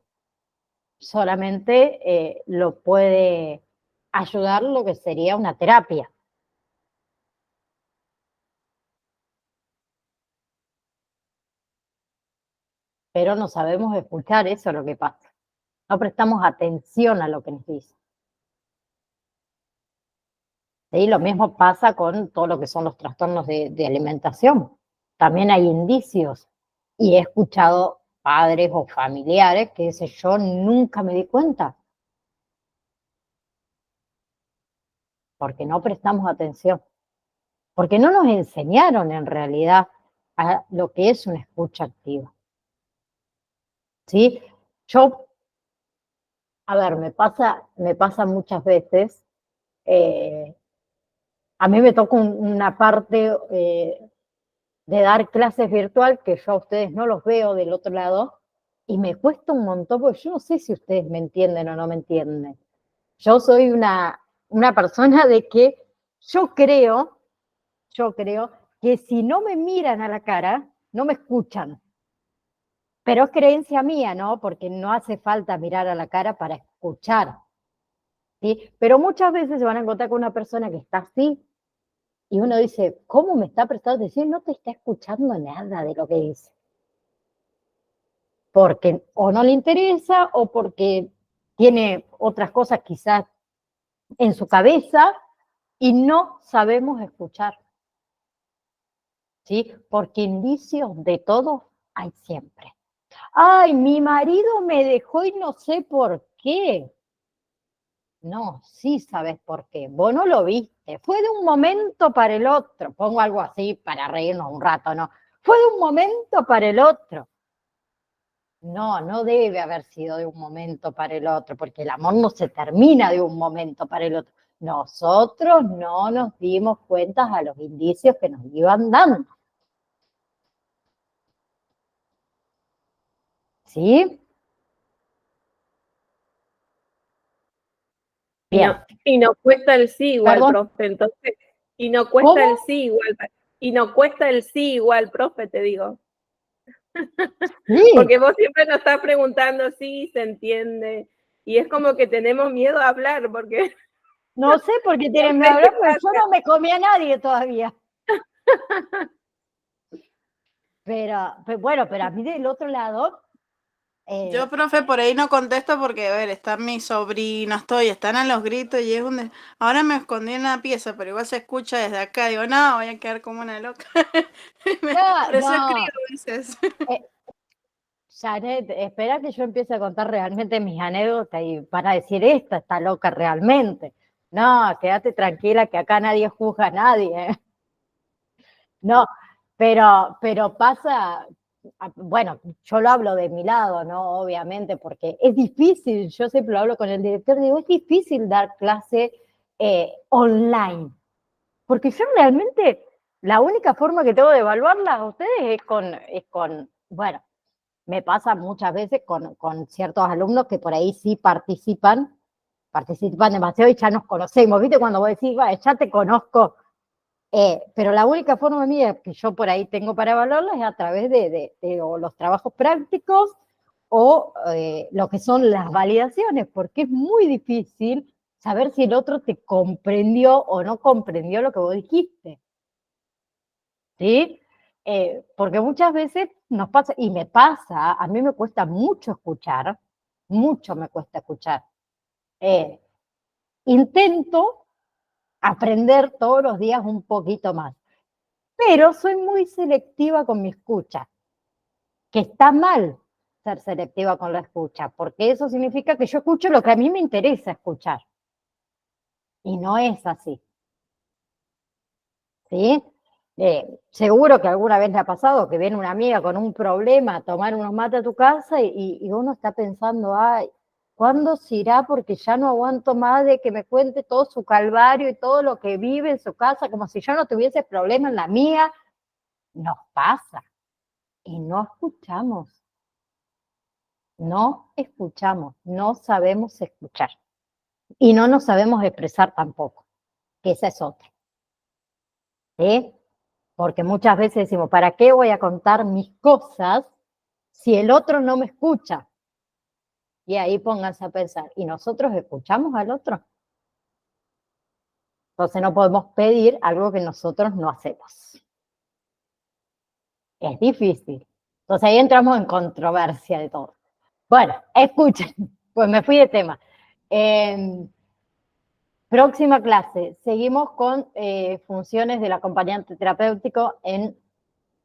solamente lo puede ayudar lo que sería una terapia. Pero no sabemos escuchar, eso es lo que pasa. No prestamos atención a lo que nos dice. ¿Sí? Lo mismo pasa con todo lo que son los trastornos de alimentación. También hay indicios. Y he escuchado padres o familiares que dicen, yo nunca me di cuenta. Porque no prestamos atención. Porque no nos enseñaron en realidad a lo que es una escucha activa. ¿Sí? A ver, me pasa muchas veces, a mí me toca una parte de dar clases virtual que yo a ustedes no los veo del otro lado y me cuesta un montón porque yo no sé si ustedes me entienden o no me entienden. Yo soy una persona de que yo creo que si no me miran a la cara, no me escuchan. Pero es creencia mía, ¿no? Porque no hace falta mirar a la cara para escuchar, ¿sí? Pero muchas veces se van a encontrar con una persona que está así y uno dice, ¿cómo me está prestando atención? No te está escuchando nada de lo que dice. Porque o no le interesa o porque tiene otras cosas quizás en su cabeza y no sabemos escuchar, ¿sí? Porque indicios de todo hay siempre. Ay, mi marido me dejó y no sé por qué. No, sí sabes por qué. Vos no lo viste. Fue de un momento para el otro. Pongo algo así para reírnos un rato, ¿no? Fue de un momento para el otro. No, no debe haber sido de un momento para el otro, porque el amor no se termina de un momento para el otro. Nosotros no nos dimos cuenta a los indicios que nos iban dando. ¿Sí? Bien. Y no cuesta el sí igual, Perdón. profe, entonces, y no cuesta ¿Cómo? el sí igual, y no cuesta el sí igual, profe, te digo. Sí. Porque vos siempre nos estás preguntando si se entiende, y es como que tenemos miedo a hablar, porque... No sé por qué tienen miedo a hablar, porque yo no me comí a nadie todavía. Pero bueno, pero a mí del otro lado... Yo, profe, por ahí no contesto porque, a ver, están mis sobrinos, están a los gritos y es un... Ahora me escondí en una pieza, pero igual se escucha desde acá. Digo, no, voy a quedar como una loca. Por eso escribo a veces. Janet, espera que yo empiece a contar realmente mis anécdotas y para decir, esta está loca realmente. No, quédate tranquila que acá nadie juzga a nadie. No, pero pasa, bueno, yo lo hablo de mi lado, ¿no? Obviamente, porque es difícil, yo siempre lo hablo con el director, digo, es difícil dar clase online, porque yo realmente la única forma que tengo de evaluarlas a ustedes es con bueno, me pasa muchas veces con ciertos alumnos que por ahí sí participan demasiado y ya nos conocemos, ¿viste? Cuando vos decís, ya te conozco, pero la única forma mía que yo por ahí tengo para evaluarla es a través de o los trabajos prácticos o lo que son las validaciones, porque es muy difícil saber si el otro te comprendió o no comprendió lo que vos dijiste, ¿sí? Porque muchas veces nos pasa, y me pasa, a mí me cuesta mucho escuchar, mucho me cuesta escuchar. Intento aprender todos los días un poquito más, pero soy muy selectiva con mi escucha, que está mal ser selectiva con la escucha, porque eso significa que yo escucho lo que a mí me interesa escuchar, y no es así, ¿sí? Seguro que alguna vez le ha pasado que viene una amiga con un problema a tomar unos mates a tu casa y uno está pensando, ay, ¿cuándo se irá? Porque ya no aguanto más de que me cuente todo su calvario y todo lo que vive en su casa, como si yo no tuviese problema en la mía. Nos pasa y no escuchamos, no sabemos escuchar y no nos sabemos expresar tampoco, que esa es otra, ¿sí? Porque muchas veces decimos, ¿para qué voy a contar mis cosas si el otro no me escucha? Y ahí pónganse a pensar, ¿y nosotros escuchamos al otro? Entonces no podemos pedir algo que nosotros no hacemos. Es difícil. Entonces ahí entramos en controversia de todo. Bueno, escuchen, pues me fui de tema. Próxima clase, seguimos con funciones del acompañante terapéutico en...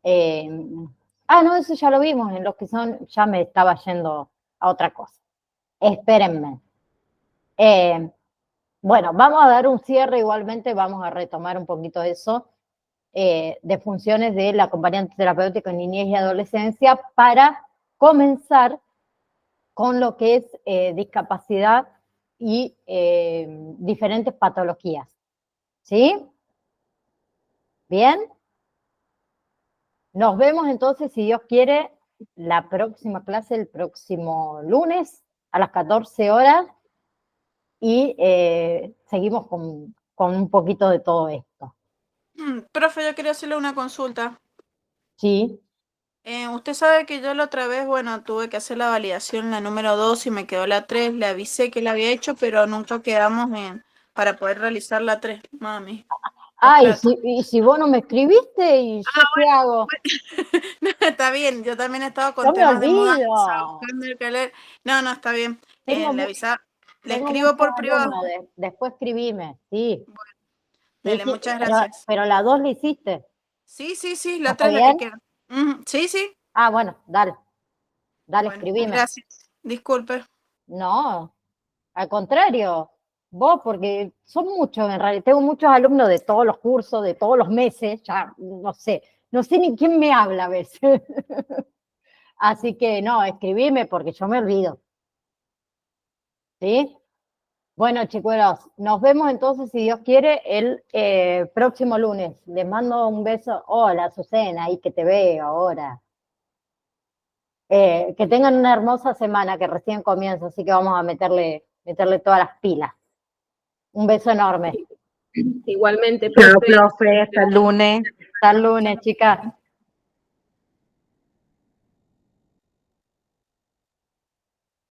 no, eso ya lo vimos, en los que son, ya me estaba yendo a otra cosa. Espérenme. Bueno, vamos a dar un cierre igualmente, vamos a retomar un poquito eso, de funciones del acompañante terapéutico en niñez y adolescencia para comenzar con lo que es discapacidad y diferentes patologías. ¿Sí? ¿Bien? Nos vemos entonces, si Dios quiere, la próxima clase, el próximo lunes a las 14 horas y seguimos con un poquito de todo esto. Profe, yo quería hacerle una consulta. Sí. Usted sabe que yo la otra vez, bueno, tuve que hacer la validación, la número 2 y me quedó la 3. Le avisé que la había hecho, pero nunca quedamos para poder realizar la 3, mami. Y si vos no me escribiste, ¿y yo qué hago? No, está bien, yo también he estado con Yo me temas de olvido. mudanza, buscando el que leer. No, está bien. Le escribo por privado. Después escribime, sí. Bueno, Sí, dele, sí, muchas gracias. pero la 2 la hiciste. Sí, la ¿Está 3 la que bien? queda. Sí. Bueno, dale, Bueno, escribime. gracias. Disculpe. No, al contrario, vos, porque son muchos en realidad, tengo muchos alumnos de todos los cursos, de todos los meses, ya no sé ni quién me habla a veces. Así que no, escribime porque yo me olvido. ¿Sí? Bueno, chicuelos, nos vemos entonces, si Dios quiere, el próximo lunes. Les mando un beso. Hola, Azucena, ahí que te veo ahora. Que tengan una hermosa semana que recién comienza, así que vamos a meterle todas las pilas. Un beso enorme. Igualmente, Chao, profe. profe, hasta el lunes. Hasta el lunes, chicas.